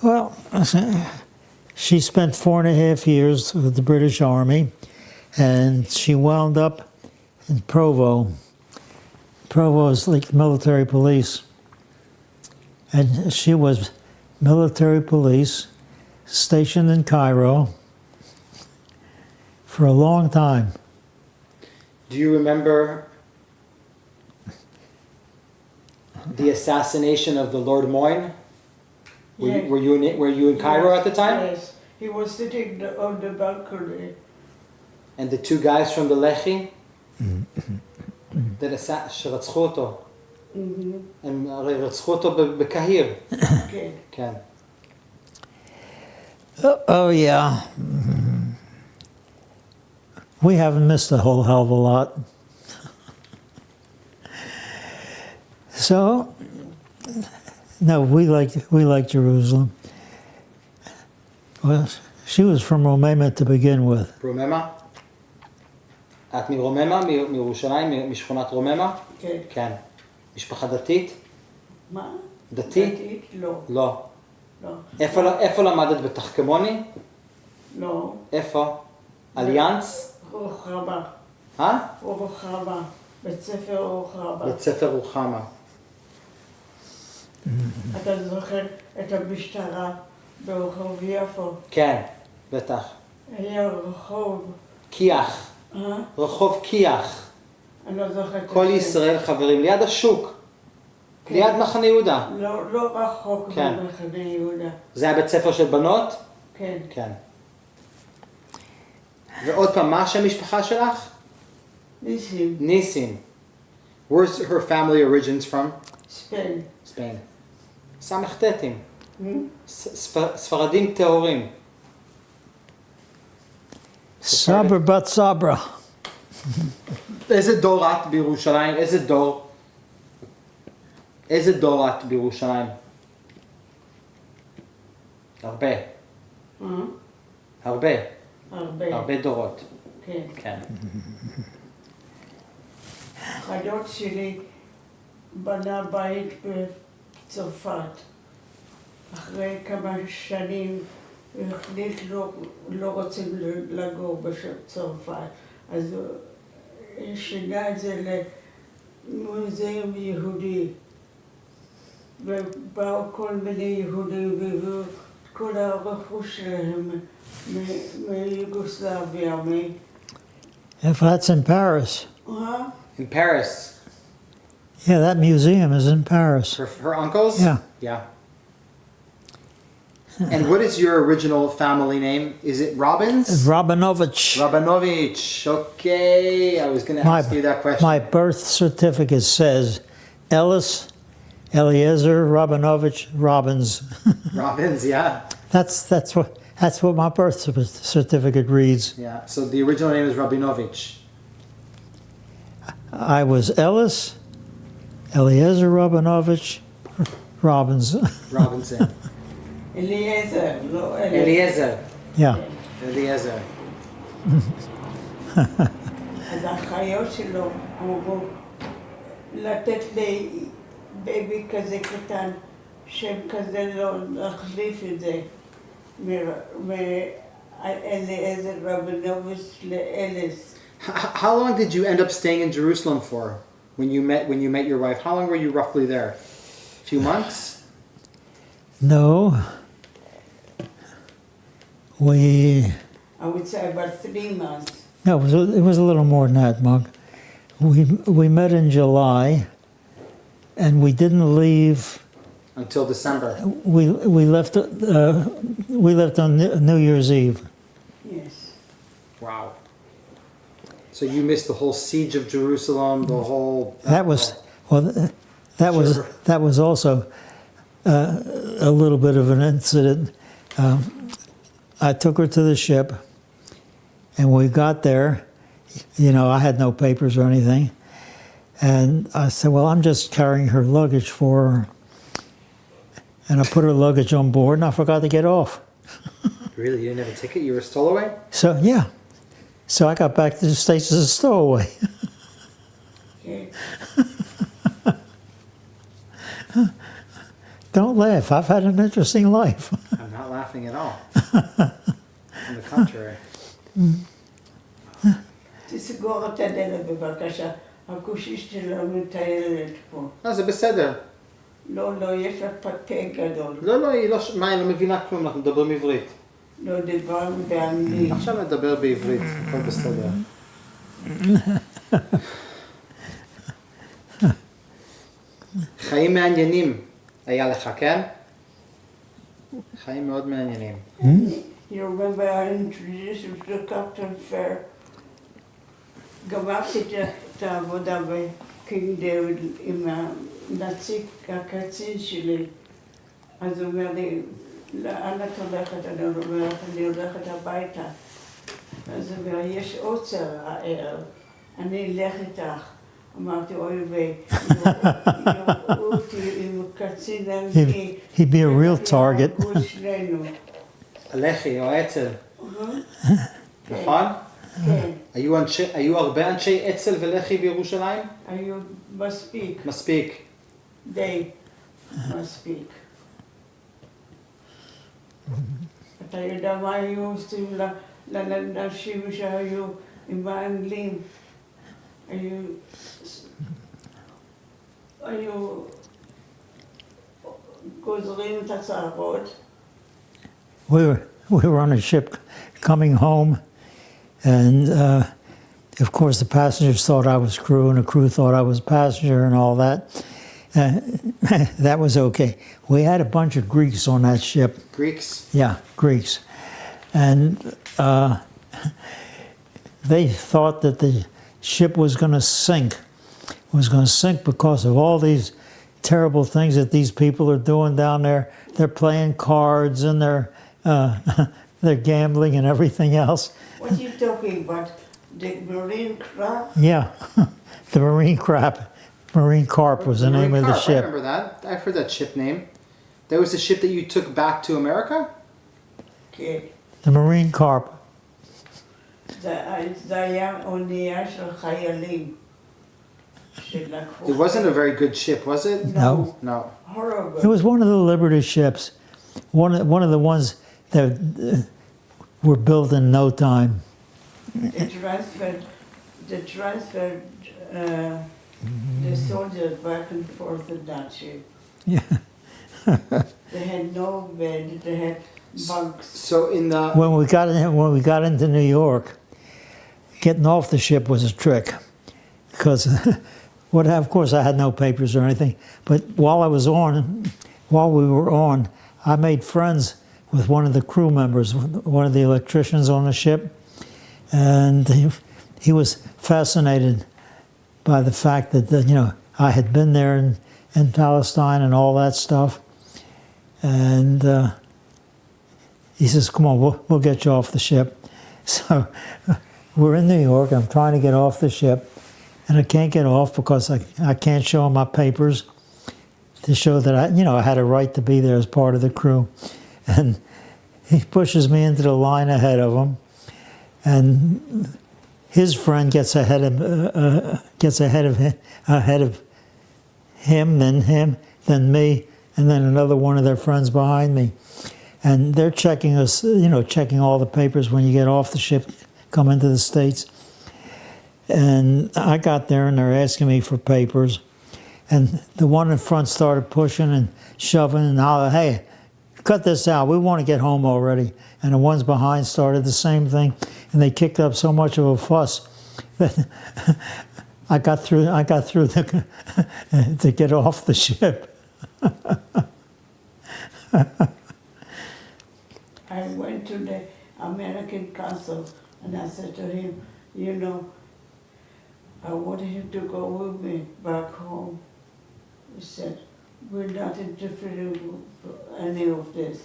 Well, she spent 4.5 years with the British Army, and she wound up in Provo. Provo is like military police. And she was military police stationed in Cairo for a long time. Do you remember the assassination of the Lord Moyne? Yes. Were you in Cairo at the time? Yes. He was sitting on the balcony. And the two guys from the Lechi? שרצחו אותו. הם הרי רצחו אותו בקהיר. כן. כן. Oh, yeah. we haven't missed a whole hell of a lot. So, no, we like Jerusalem. Well, she was from Romema to begin with. רוממה? את מרוממה? מירושלים? משכונת רוממה? כן. כן. משפחה דתית? מה? דתית? לא. לא. לא. איפה למדת? בתחכמוני? לא. איפה? אליאנס? רוח רבה. רוח רבה. בית ספר רוח רבה. בית ספר רוחמה. אתה זוכר את המשטרה ברחוב יפו? כן, בטח. היה רחוב. כיח. רחוב כיח. אני לא זוכרת את זה. כל ישראל חברים, ליד השוק. ליד מחנה יהודה. לא רחוק ממחנה יהודה. זה היה בית ספר של בנות? כן. כן. ועוד פעם, מה השם משפחה שלך? ניסים. ניסים. Where's her family origins from? ספיין. Spain. סמכתתים. ספרדים טהורים. סברה בת סברה. איזה דור את בירושלים? איזה דור? איזה דור את בירושלים? הרבה. הרבה. הרבה דורות. כן. כן. הדוד שלי בנה בית בצרפת. אחרי כמה שנים הוא החליט לא רוצים לגור בצרפת. אז הוא שינה את זה למוזיאום יהודי. ובאו כל מיני יהודים והביאו כל הרכוש שלהם מיוגוסלביה. If that's in Paris. In Paris. Yeah, that museum is in Paris. Her uncles? Yeah. Yeah. And what is your original family name? Is it Robins? Rabinovich. Rabinovich. Okay. I was going to ask you that question. My birth certificate says Ellis, Eliezer, Rabinovich, Robins. Robins, yeah. That's what my birth certificate reads. Yeah. So the original name is Rabinovich. I was Ellis, Eliezer Rabinovich, Robins. Robinson. Eliezer, לא Eliezer. Yeah. Eliezer. אז האחיות שלו אמרו לתת לי בייבי כזה קטן, שם כזה לא להחליף את זה, מאליעזר רבינוביץ' לאליס. How long did you end up staying in Jerusalem for when you met your wife? How long were you roughly there? A few months? No. I would say about 3 months. No, it was a little more than that, Mug. We met in July, and we didn't leave Until December. We left on New Year's Eve. Yes. Wow. So you missed the whole siege of Jerusalem, the whole. That was also a little bit of an incident. I took her to the ship, and we got there. You know, I had no papers or anything, and I said, "Well, I'm just carrying her luggage for her." And I put her luggage on board, and I forgot to get off. Really? You didn't have a ticket? You were a stowaway? So yeah, so I got back to the States as a stowaway. Okay. Don't laugh. I've had an interesting life. I'm not laughing at all. On the contrary. תסגור את הדלת בבקשה, הקושיש שלנו מטיילת פה. זה בסדר. לא, יש לה פה גדול. לא, היא לא מבינה כלום, אנחנו מדברים עברית. לא דיברנו באנגלית. עכשיו נדבר בעברית, הכל בסדר. חיים מעניינים היה לך, כן? חיים מאוד מעניינים. You remember I introduced you to Captain Fair. גמרתי את העבודה בקינג דיוויד עם הנציג הקצין שלי. אז הוא אומר לי, לאן את הולכת? אני אומרת, אני הולכת הביתה. אז הוא אומר, יש עוצר הערב, אני אלך איתך. אמרתי, אוי ויראו אותי עם קצין אנגלי. He'd be a real target. הלח"י או האצ"ל. נכון? כן. היו הרבה אנשי אצ"ל ולח"י בירושלים? היו מספיק. מספיק. די מספיק. אתה יודע מה היו עושים לאנשים שהיו עם האנגלים? היו גוזרים את הצערות. We were on a ship coming home, and of course the passengers thought I was crew, and the crew thought I was passenger, and all that. That was okay. We had a bunch of Greeks on that ship. Greeks? Yeah, Greeks. And they thought that the ship was going to sink. It was going to sink because of all these terrible things that these people are doing down there. They're playing cards and they're gambling and everything else. What are you talking about? The marine crab? Yeah, the marine crab. Marine Carp was the name of the ship. I remember that. I've heard that ship name. That was the ship that you took back to America? Okay. The Marine Carp. זה היה אונייה של חיילים. It wasn't a very good ship, was it? No. No. Horrible. It was one of the Liberty ships. One of the ones that were built in no time. They transferred the soldiers back and forth in that ship. Yeah. They had no bed, they had bunks. So in the... When we got into New York, getting off the ship was a trick. Because, of course I had no papers or anything, but while we were on, I made friends with one of the crew members, one of the electricians on the ship, and he was fascinated by the fact that, I had been there in Palestine and all that stuff. And he says, come on, we'll get you off the ship. So we're in New York, I'm trying to get off the ship, and I can't get off because I can't show him my papers to show that I had a right to be there as part of the crew. And he pushes me into the line ahead of him, and his friend gets ahead of him, then me, and then another one of their friends behind me. And they're checking us, checking all the papers when you get off the ship, come into the States. And I got there and they're asking me for papers. And the one in front started pushing and shoving and hollering, hey, cut this out, we want to get home already. And the ones behind started the same thing. And they kicked up so much of a fuss that I got through to get off the ship. I went to the American consul and I said to him, I want him to go with me back home. He said, we're not interfering with any of this.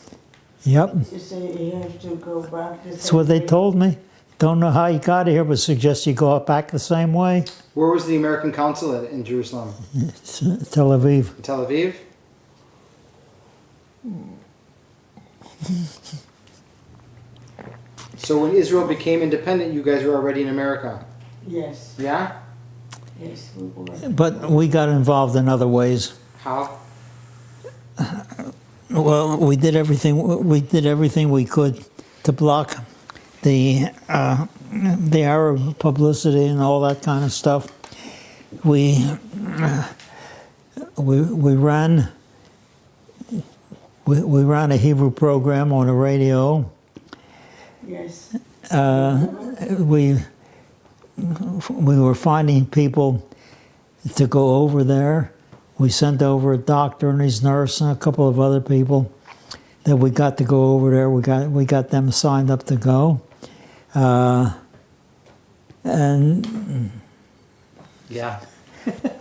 Yep. He said, you have to go back the That's what they told me. Don't know how you got here, but suggest you go back the same way. Where was the American consulate in Jerusalem? Tel Aviv. In Tel Aviv? So when Israel became independent, you guys were already in America? Yes. Yeah? Yes, we were. But we got involved in other ways. How? Well, we did everything we could to block the Arab publicity and all that kind of stuff. We ran a Hebrew program on the radio. Yes. We were finding people to go over there. We sent over a doctor and his nurse and a couple of other people that we got to go over there. We got them signed up to go. And Yeah.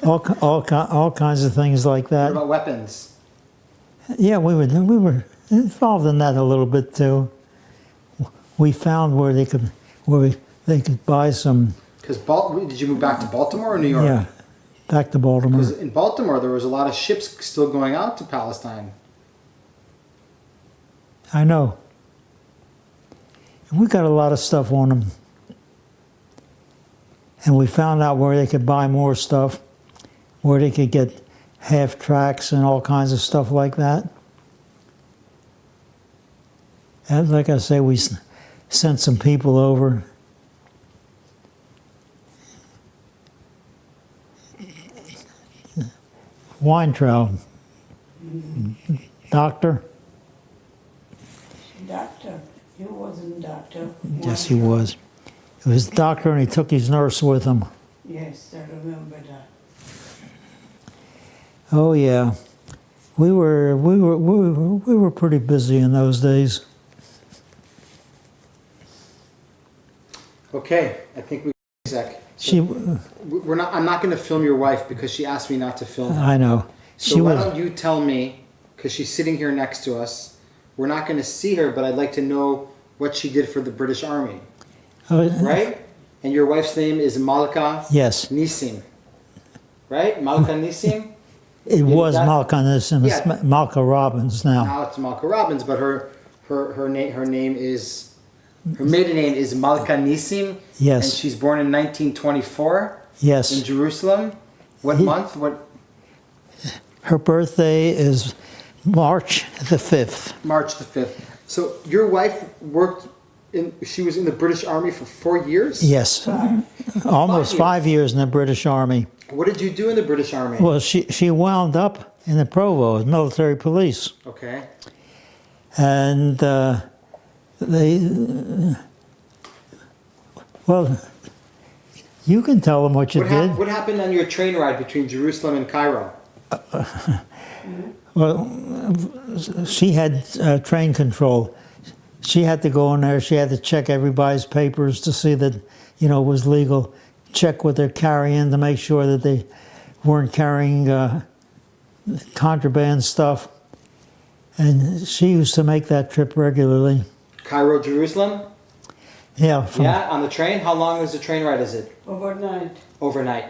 all kinds of things like What that. about weapons? Yeah, we were involved in that a little bit too. We found where they could buy some. Because did you move back to Baltimore or New York? Yeah, back to Baltimore. Because in Baltimore there was a lot of ships still going out to Palestine. I know. And we got a lot of stuff on them. And we found out where they could buy more stuff, where they could get half tracks and all kinds of stuff like that. And like I say, we sent some people over. Weintraub, doctor. Doctor. He wasn't doctor. Yes, he was. He was a doctor, and he took his nurse with him. Yes, I remember that. Oh yeah, we were pretty busy in those days. Okay, I think we Zach. She, We're not. I'm not going to film your wife because she asked me not to film her. I know. So She why was. don't you tell me, because she's sitting here next to us. We're not going to see her, but I'd like to know what she did for the British Army, right? And your wife's name is Malka Yes, Nissim, right? Malka Nissim. it was that- Malka Nissim. It's Yeah. Malka Robins now. Now it's Malka Robins, but her name is her maiden name is Malka Nissim. Yes. And she's born in 1924 in Yes, Jerusalem. What month? What? her birthday is March the 5th. March the 5th. So your wife she was in the British Army for 4 years? Yes, almost 5 years in the British Army. What did you do in the British Army? Well, she wound up in the Provost, military police. Okay. And well, you can tell them what you did. What happened on your train ride between Jerusalem and Cairo? Well, she had train control. She had to go in there. She had to check everybody's papers to see that, it was legal. Check what they're carrying to make sure that they weren't carrying contraband stuff. And she used to make that trip regularly. Cairo, Jerusalem? Yeah. Yeah, on the train? How long is the train ride, is it? Overnight. Overnight.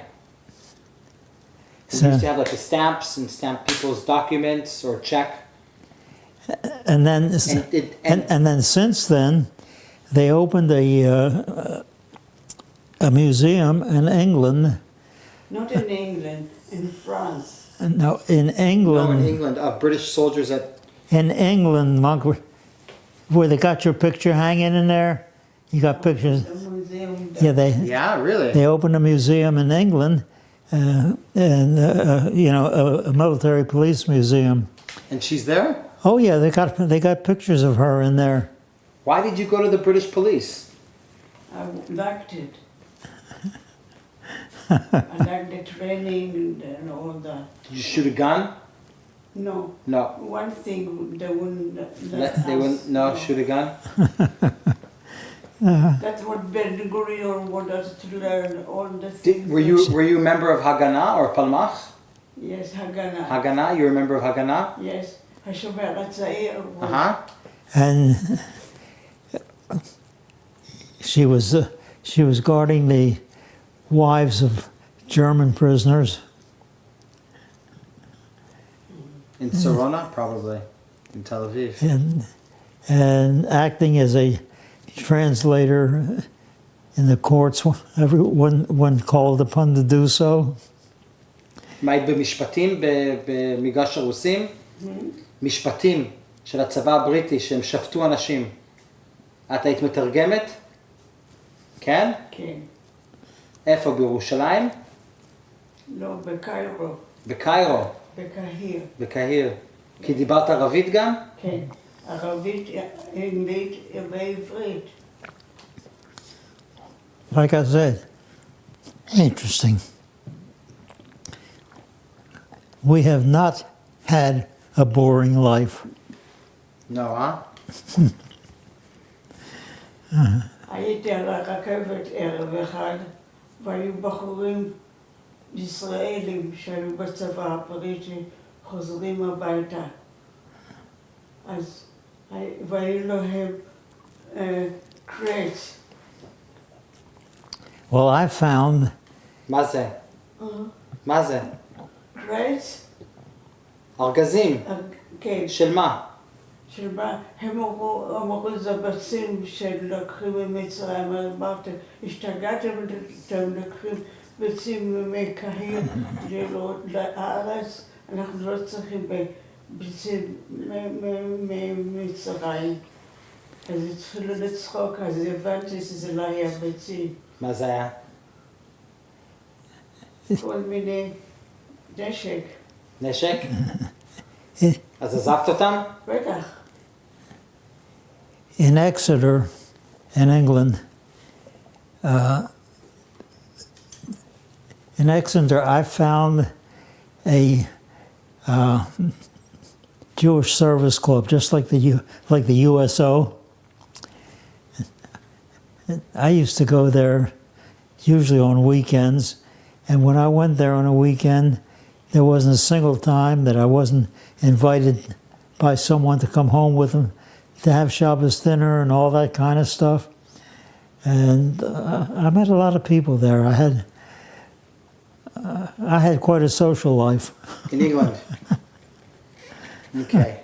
And So- you used to have like the stamps and stamp people's documents or check. And then, And then since then, they opened a museum in England. Not in England, in France. No, in England. No, in England, of British soldiers at. In England, Monk, where they got your picture hanging in there. You got pictures. The museum. Yeah, Yeah, really? they opened a museum in England, a military police museum. And she's there? Oh yeah, they got pictures of her in there. Why did you go to the British police? I liked it. I liked the training and all that. Did you shoot a gun? No. No. One thing they wouldn't They wouldn't shoot a gun? That's what Ben-Gurion wanted us to learn, all the things. Were you a member of Haganah or Palmach? Yes, Haganah. Haganah? You were a member of Haganah? Yes. השומר הצעיר. Uh-huh. And she was guarding the wives of German prisoners. In Sarona, probably. In Tel Aviv. And acting as a translator in the courts when called upon to do so. מה היית במשפטים במגרש הרוסים? משפטים של הצבא הבריטי שהם שפטו אנשים. את היית מתרגמת? כן? כן. איפה? בירושלים? לא, בקיירו. בקיירו. בקהיר. בקהיר. כי דיברת ערבית גם? כן. ערבית, אנגלית ועברית. Like I said, interesting. We have not had a boring life. No, huh? הייתי על הרכבת ערב אחד, והיו בחורים ישראלים שהיו בצבא הבריטי חוזרים הביתה. והיו להם קרייטס, Well, I found מה זה? מה זה? קרייס? ארגזים. כן. של מה? של מה? הם אמרו זה ביצים שלוקחים ממצרים, אז אמרתם, השתגעתם, אתם לוקחים ביצים מקהיר לארץ, אנחנו לא צריכים ביצים ממצרים. אז התחילו לצחוק, אז הבנתי שזה לא היה ביצים. מה זה היה? כל מיני נשק. נשק? אז עזבת אותם? בטח. in Exeter, in England, in Exeter, I found a Jewish service club, just like the USO. I used to go there usually on weekends, and when I went there on a weekend, there wasn't a single time that I wasn't invited by someone to come home with them to have Shabbos dinner and all that kind of stuff. And I met a lot of people there. I had quite a social life. In England? Okay.